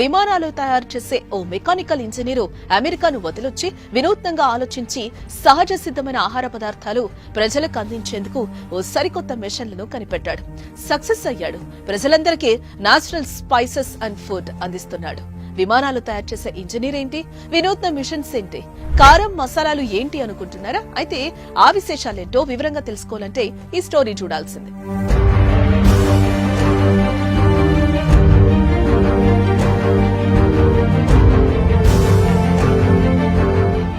విమానాలు తయారు చేసే ఓ మెకానికల్ ఇంజనీరు అమెరికాను వదిలొచ్చి వినూత్నంగా ఆలోచించి సహజ సిద్ధమైన ఆహార పదార్థాలు ప్రజలకు అందించేందుకు ఓ సరికొత్త మిషన్లను కనిపెట్టాడు. సక్సెస్ అయ్యాడు. ప్రజలందరికీ నేచురల్ స్పైసెస్ అండ్ ఫుడ్ అందిస్తున్నాడు. విమానాలు తయారు చేసే ఇంజనీర్ ఏంటి, వినూత్న మిషన్స్ ఏంటి, కారం మసాలాలు ఏంటి అనుకుంటున్నారా? అయితే ఆ విశేషాలేంటో వివరంగా తెలుసుకోవాలంటే ఈ స్టోరీ చూడాల్సిందే.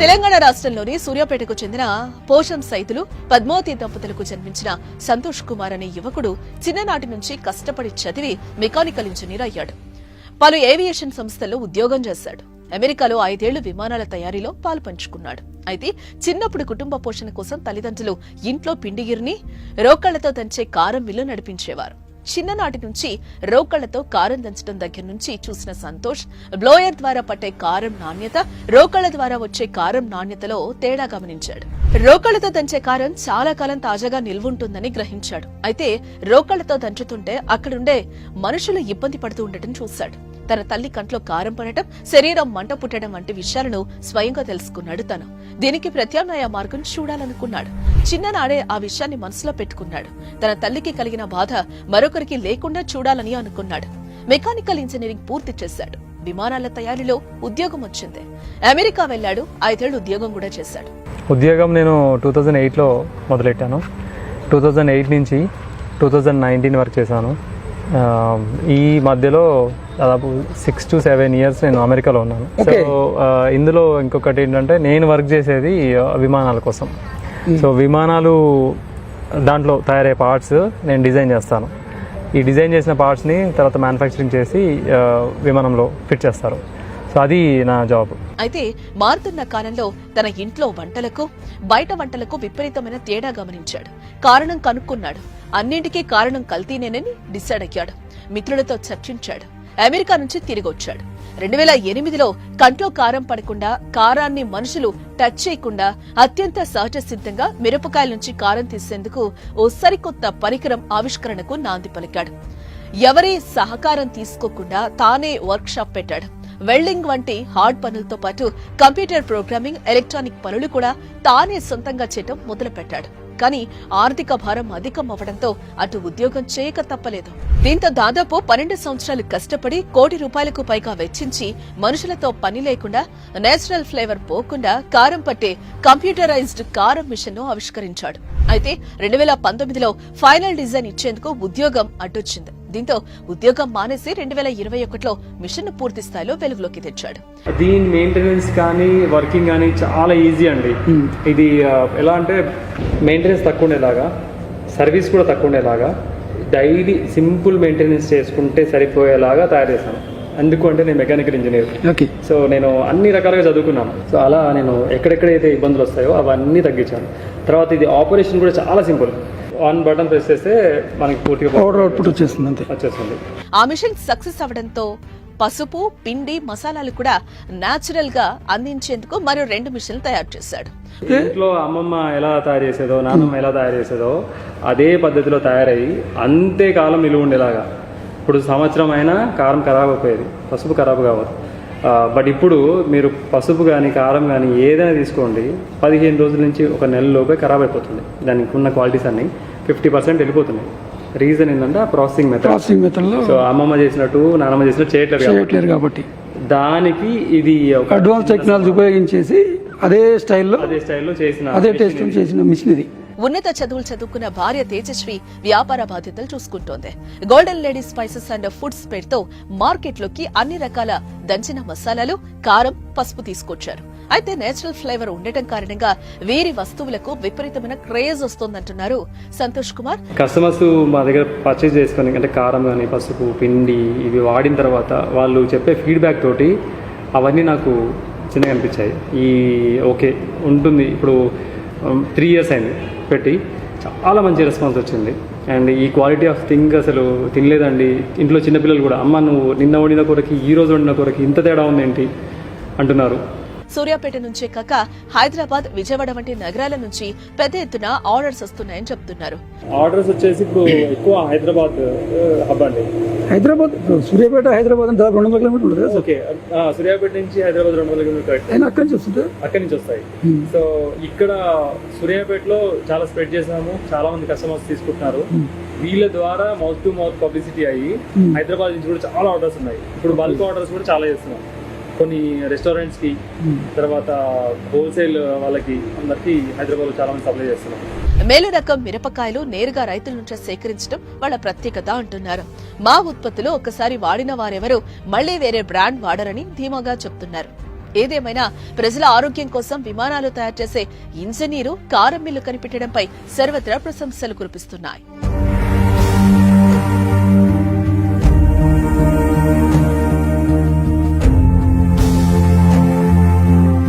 తెలంగాణ రాష్ట్రంలోని సూర్యాపేటకు చెందిన పోషం సైతులు పద్మావతి దంపతులకు జన్మించిన సంతోష్ కుమార్ అనే యువకుడు చిన్ననాటి నుంచి కష్టపడి చదివి మెకానికల్ ఇంజనీర్ అయ్యాడు. పలు ఏవియేషన్ సంస్థల్లో ఉద్యోగం చేశాడు. అమెరికాలో 5 ఏళ్లు విమానాల తయారీలో పాలు పంచుకున్నాడు. అయితే చిన్నప్పుడు కుటుంబ పోషణ కోసం తల్లిదండ్రులు ఇంట్లో పిండిగిరిని రోకళ్లతో దంచే కారం మిల్లు నడిపించేవారు. చిన్ననాటి నుంచి రోకళ్లతో కారం దంచడం దగ్గర నుంచి చూసిన సంతోష్ బ్లోయర్ ద్వారా పట్టే కారం నాణ్యత, రోకళ్ల ద్వారా వచ్చే కారం నాణ్యతలో తేడా గమనించాడు. రోకళ్లతో దంచే కారం చాలా కాలం తాజాగా నిల్వుంటుందని గ్రహించాడు. అయితే రోకళ్లతో దంచుతుంటే అక్కడుండే మనుషులు ఇబ్బంది పడుతూ ఉండటం చూశాడు. తన తల్లి కంట్లో కారం పడటం, శరీరం మంట పుట్టడం వంటి విషయాలను స్వయంగా తెలుసుకున్నాడు. తను దీనికి ప్రత్యామ్నాయ మార్గం చూడాలనుకున్నాడు. చిన్ననాడే ఆ విషయాన్ని మనసులో పెట్టుకున్నాడు. తన తల్లికి కలిగిన బాధ మరొకరికి లేకుండా చూడాలని అనుకున్నాడు. మెకానికల్ ఇంజనీరింగ్ పూర్తి చేశాడు. విమానాల తయారీలో ఉద్యోగం వచ్చింది. అమెరికా వెళ్లాడు. 5 ఏళ్లు ఉద్యోగం కూడా చేశాడు. ఉద్యోగం నేను 2008లో మొదలెట్టాను. 2008 నుంచి 2019 వరకు చేశాను. ఈ మధ్యలో దాదాపు 6 to 7 years నేను అమెరికాలో ఉన్నాను. సో ఇందులో ఇంకొకటి ఏంటంటే నేను వర్క్ చేసేది విమానాల కోసం. సో విమానాలు దాంట్లో తయారయ్యే పార్ట్స్ నేను డిజైన్ చేస్తాను. ఈ డిజైన్ చేసిన పార్ట్స్ని తర్వాత మ్యానుఫ్యాక్చరింగ్ చేసి విమానంలో ఫిట్ చేస్తారు. సో అది నా జాబ్. అయితే మారుతున్న కాలంలో తన ఇంట్లో వంటలకు బయట వంటలకు విపరీతమైన తేడా గమనించాడు. కారణం కనుక్కున్నాడు. అన్నింటికీ కారణం కల్తీనేనని డిసైడ్ అయ్యాడు. మిత్రులతో చర్చించాడు. అమెరికా నుంచి తిరిగి వచ్చాడు. 2008లో కంట్లో కారం పడకుండా, కారాన్ని మనుషులు టచ్ చేయకుండా అత్యంత సహజ సిద్ధంగా మిరపకాయల నుంచి కారం తీసేందుకు ఓ సరికొత్త పరికరం ఆవిష్కరణకు నాంది పలికాడు. ఎవరి సహకారం తీసుకోకుండా తానే వర్క్ షాప్ పెట్టాడు. వెల్డింగ్ వంటి హార్డ్ పనులతో పాటు కంప్యూటర్ ప్రోగ్రామింగ్, ఎలక్ట్రానిక్ పనులు కూడా తానే సొంతంగా చేయటం మొదలుపెట్టాడు. కానీ ఆర్థిక భారం అధికం అవ్వడంతో అటు ఉద్యోగం చేయక తప్పలేదు. దీంతో దాదాపు 12 సంవత్సరాలు కష్టపడి ₹1 కోటి పైగా వెచ్చించి మనుషులతో పని లేకుండా, నేచురల్ ఫ్లేవర్ పోకుండా కారం పట్టే కంప్యూటరైజ్డ్ కారం మిషన్ ను ఆవిష్కరించాడు. అయితే 2019లో ఫైనల్ డిజైన్ ఇచ్చేందుకు ఉద్యోగం అడ్డొచ్చింది. దీంతో ఉద్యోగం మానేసి 2021లో మిషన్ ను పూర్తి స్థాయిలో వెలుగులోకి తెచ్చాడు. దీని మెయింటెనెన్స్ కానీ వర్కింగ్ కానీ చాలా ఈజీ అండి. ఇది ఎలా అంటే మెయింటెనెన్స్ తక్కువ ఉండేలాగా, సర్వీస్ కూడా తక్కువ ఉండేలాగా, డైలీ సింపుల్ మెయింటెనెన్స్ చేసుకుంటే సరిపోయేలాగా తయారు చేశాను. అందుకు అంటే నేను మెకానికల్ ఇంజనీర్. సో నేను అన్ని రకాలుగా చదువుకున్నాను. సో అలా నేను ఎక్కడెక్కడైతే ఇబ్బందులు వస్తాయో అవన్నీ తగ్గించాను. తర్వాత ఇది ఆపరేషన్ కూడా చాలా సింపుల్. 1 బటన్ ప్రెస్ చేస్తే మనకి పూర్తిగా పౌడర్ అవుట్పుట్ వచ్చేస్తుంది. ఆ మిషన్ సక్సెస్ అవడంతో పసుపు, పిండి, మసాలాలు కూడా నేచురల్ గా అందించేందుకు మరో 2 మిషన్లు తయారు చేశాడు. ఇంట్లో అమ్మమ్మ ఎలా తయారు చేసేదో, నాన్నమ్మ ఎలా తయారు చేసేదో అదే పద్ధతిలో తయారయ్యి అంతే కాలం నిలువ ఉండేలాగా. ఇప్పుడు సంవత్సరం అయినా కారం ఖరాబ్ అయిపోయేది, పసుపు ఖరాబ్ కావద్దు. బట్ ఇప్పుడు మీరు పసుపు కానీ కారం కానీ ఏదైనా తీసుకోండి, 15 రోజుల నుంచి 1 నెలలోపే ఖరాబ్ అయిపోతుంది. దానికి ఉన్న క్వాలిటీస్ అన్ని 50% వెళ్ళిపోతున్నాయి. రీజన్ ఏంటంటే ఆ ప్రాసెసింగ్ మెథడ్. సో అమ్మమ్మ చేసినట్టు నాన్నమ్మ చేసినట్టు చేయట్లేదు కాబట్టి దానికి ఇది అడ్వాన్స్ టెక్నాలజీ ఉపయోగించేసి అదే స్టైల్లో చేసిన మిషన్ ఇది. ఉన్నత చదువులు చదువుకున్న భార్య తేజస్వి వ్యాపార బాధ్యతలు చూసుకుంటోంది. Golden lady spices and foods పేరుతో మార్కెట్లోకి అన్ని రకాల దంచిన మసాలాలు, కారం, పసుపు తీసుకొచ్చారు. అయితే నేచురల్ ఫ్లేవర్ ఉండటం కారణంగా వీరి వస్తువులకు విపరీతమైన క్రేజ్ వస్తోందంటున్నారు సంతోష్ కుమార్. కస్టమర్స్ మా దగ్గర పర్చేజ్ చేసుకుని అంటే కారం కానీ పసుపు, పిండి ఇవి వాడిన తర్వాత వాళ్ళు చెప్పే ఫీడ్బ్యాక్ తోటి అవన్నీ నాకు చిన్నగా అనిపించాయి. ఓకే ఉంటుంది. ఇప్పుడు 3 years అయింది పెట్టి, చాలా మంచి రెస్పాన్స్ వచ్చింది. అండ్ ఈ క్వాలిటీ ఆఫ్ థింగ్ అసలు తినలేదండి. ఇంట్లో చిన్నపిల్లలు కూడా అమ్మ నువ్వు నిన్న వండిన కూరకి ఈ రోజు వండిన కూరకి ఇంత తేడా ఉంది ఏంటి అంటున్నారు. సూర్యాపేట నుంచే కాక హైదరాబాద్, విజయవాడ వంటి నగరాల నుంచి పెద్ద ఎత్తున ఆర్డర్స్ వస్తున్నాయని చెప్తున్నారు. ఆర్డర్స్ వచ్చేసి ఇప్పుడు ఎక్కువ హైదరాబాద్ హబ్ అండి. హైదరాబాద్ సూర్యాపేట హైదరాబాద్ అంటే 200 కిలోమీటర్లు ఉంటుంది కదా. ఓకే, సూర్యాపేట నుంచి హైదరాబాద్ 200 కిలోమీటర్లు ఆయన అక్కడి నుంచి వస్తుంది. అక్కడి నుంచి వస్తాయి. సో ఇక్కడ సూర్యాపేటలో చాలా స్ప్రెడ్ చేసాము, చాలా మంది కస్టమర్స్ తీసుకుంటున్నారు. వీళ్ళ ద్వారా మౌత్ టు మౌత్ పబ్లిసిటీ అయ్యి హైదరాబాద్ నుంచి కూడా చాలా ఆర్డర్స్ ఉన్నాయి. ఇప్పుడు బల్క్ ఆర్డర్స్ కూడా చాలా చేస్తున్నాం, కొన్ని రెస్టారెంట్స్ కి, తర్వాత హోల్సేల్ వాళ్ళకి, అందరికి హైదరాబాద్ లో చాలా మంది సప్లై చేస్తున్నాం. మేలు రకం మిరపకాయలు నేరుగా రైతుల నుంచి సేకరించడం వాళ్ళ ప్రత్యేకత అంటున్నారు. మా ఉత్పత్తులు ఒకసారి వాడిన వారెవరూ మళ్లీ వేరే బ్రాండ్ వాడరని ధీమాగా చెప్తున్నారు. ఏదేమైనా ప్రజల ఆరోగ్యం కోసం విమానాలు తయారు చేసే ఇంజనీరు, కారం మిల్లు కనిపెట్టడంపై సర్వత్రా ప్రశంసలు కురిపిస్తున్నాయి.